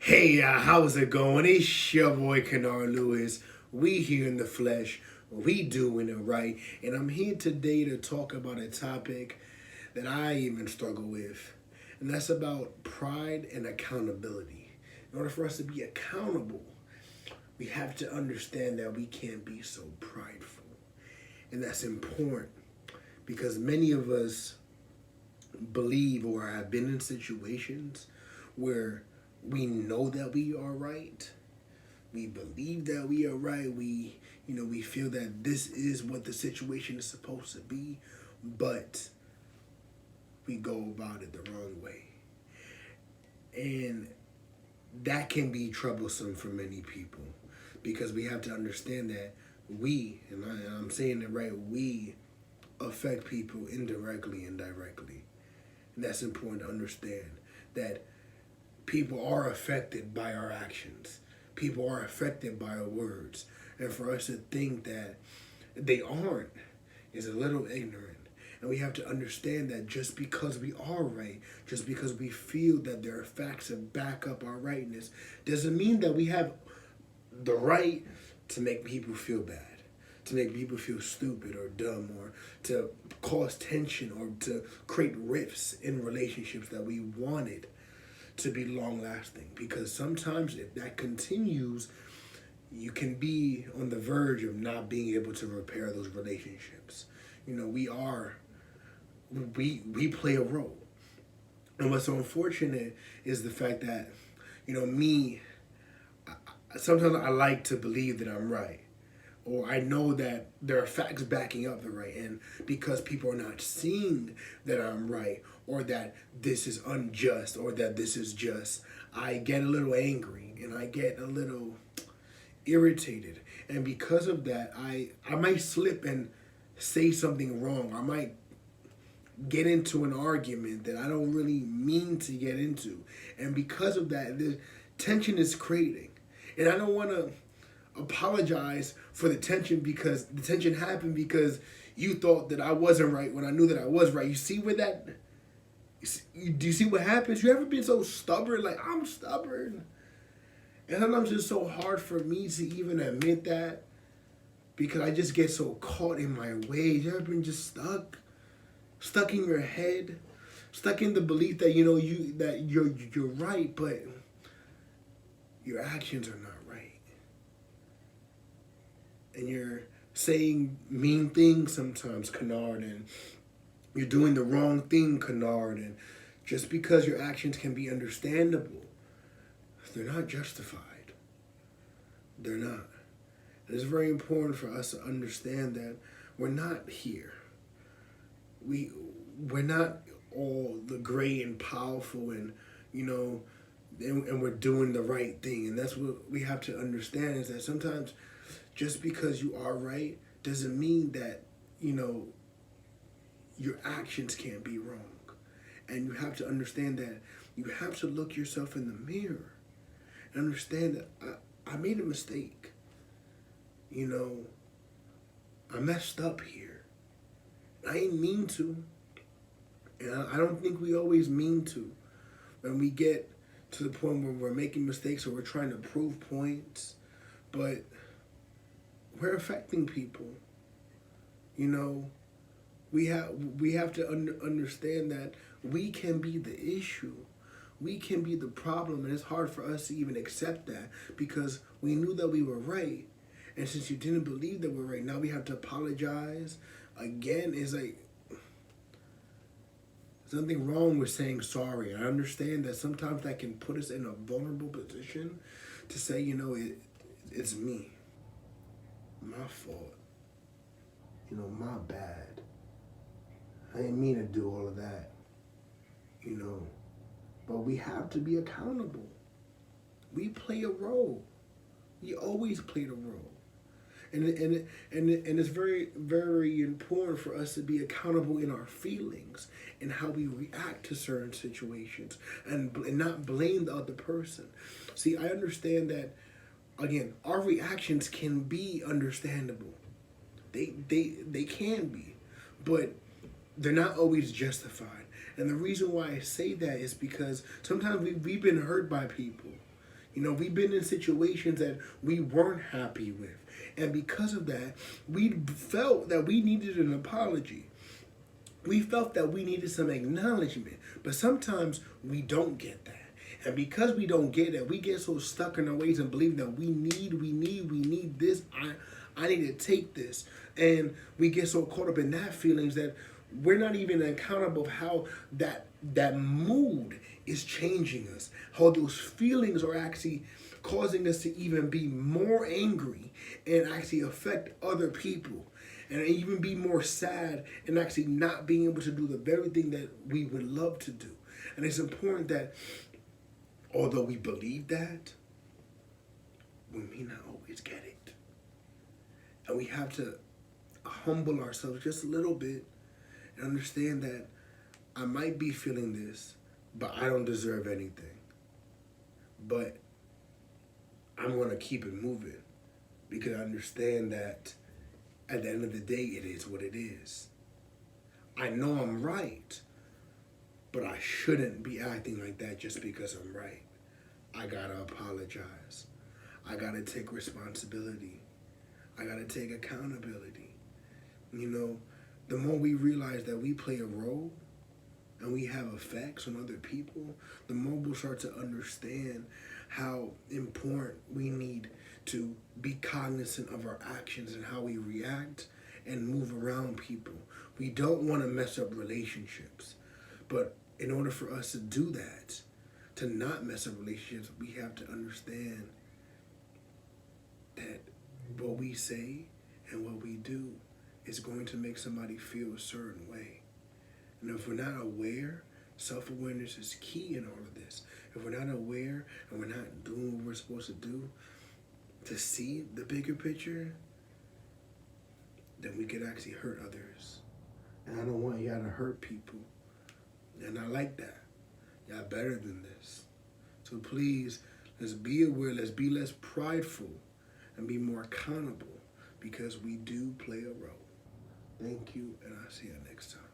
Hey, how's it going? It's your boy Kennard Lewis. We here in the flesh. We doing it right. And I'm here today to talk about a topic that I even struggle with. And that's about pride and accountability. In order for us to be accountable, we have to understand that we can't be so prideful. And that's important because many of us believe or have been in situations where we know that we are right. We believe that we are right. We feel that this is what the situation is supposed to be, but we go about it the wrong way. And that can be troublesome for many people because we have to understand that I'm saying it right, we affect people indirectly and directly. And that's important to understand that people are affected by our actions. People are affected by our words. And for us to think that they aren't is a little ignorant. And we have to understand that just because we are right, just because we feel that there are facts that back up our rightness, doesn't mean that we have the right to make people feel bad, to make people feel stupid or dumb, or to cause tension or to create rifts in relationships that we wanted to be long lasting. Because sometimes if that continues, you can be on the verge of not being able to repair those relationships. We play a role. And what's so unfortunate is the fact that, me, sometimes I like to believe that I'm right. Or I know that there are facts backing up the right. And because people are not seeing that I'm right, or that this is unjust, or that this is just, I get a little angry and I get a little irritated. And because of that, I might slip and say something wrong. I might get into an argument that I don't really mean to get into. And because of that, the tension is creating. And I don't want to apologize for the tension because the tension happened because you thought that I wasn't right when I knew that I was right. You see where that, do you see what happens? You ever been so stubborn? Like, I'm stubborn. And sometimes it's so hard for me to even admit that because I just get so caught in my ways. You ever been just stuck in your head, stuck in the belief that you're right, but your actions are not right, and you're saying mean things sometimes, Kennard, and you're doing the wrong thing, Kennard, and just because your actions can be understandable, they're not justified. They're not. And it's very important for us to understand that we're not here. We're not all the great and powerful and and we're doing the right thing. And that's what we have to understand, is that sometimes just because you are right doesn't mean that your actions can't be wrong. And you have to understand that you have to look yourself in the mirror and understand that I made a mistake. I messed up here. I didn't mean to. And I don't think we always mean to. When we get to the point where we're making mistakes or we're trying to prove points, but we're affecting people. We have to understand that we can be the issue. We can be the problem, and it's hard for us to even accept that because we knew that we were right. And since you didn't believe that we're right, now we have to apologize. Again, it's like, there's nothing wrong with saying sorry. I understand that sometimes that can put us in a vulnerable position to say, it's me. My fault. My bad. I didn't mean to do all of that. But we have to be accountable. We play a role. We always played a role. And it's very, very important for us to be accountable in our feelings and how we react to certain situations and not blame the other person. See, I understand that, again, our reactions can be understandable. They can be, but they're not always justified. And the reason why I say that is because sometimes we've been hurt by people. You know, we've been in situations that we weren't happy with. And because of that, we felt that we needed an apology. We felt that we needed some acknowledgement. But sometimes we don't get that. And because we don't get that, we get so stuck in our ways and believe that we need this. I need to take this. And we get so caught up in that feelings that we're not even accountable of how that mood is changing us. How those feelings are actually causing us to even be more angry and actually affect other people. And even be more sad and actually not being able to do the very thing that we would love to do. And it's important that although we believe that, we may not always get it. And we have to humble ourselves just a little bit and understand that I might be feeling this, but I don't deserve anything. But I'm going to keep it moving because I understand that at the end of the day, it is what it is. I know I'm right, but I shouldn't be acting like that just because I'm right. I gotta apologize. I gotta take responsibility. I gotta take accountability. You know, the more we realize that we play a role and we have effects on other people, the more we'll start to understand how important we need to be cognizant of our actions and how we react and move around people. We don't want to mess up relationships, but in order for us to do that, to not mess up relationships, we have to understand that what we say and what we do is going to make somebody feel a certain way. And if we're not aware, self-awareness is key in all of this. If we're not aware and we're not doing what we're supposed to do to see the bigger picture, then we could actually hurt others. And I don't want y'all to hurt people. And I like that. Y'all better than this. So please, let's be aware, let's be less prideful and be more accountable because we do play a role. Thank you, and I'll see you next time.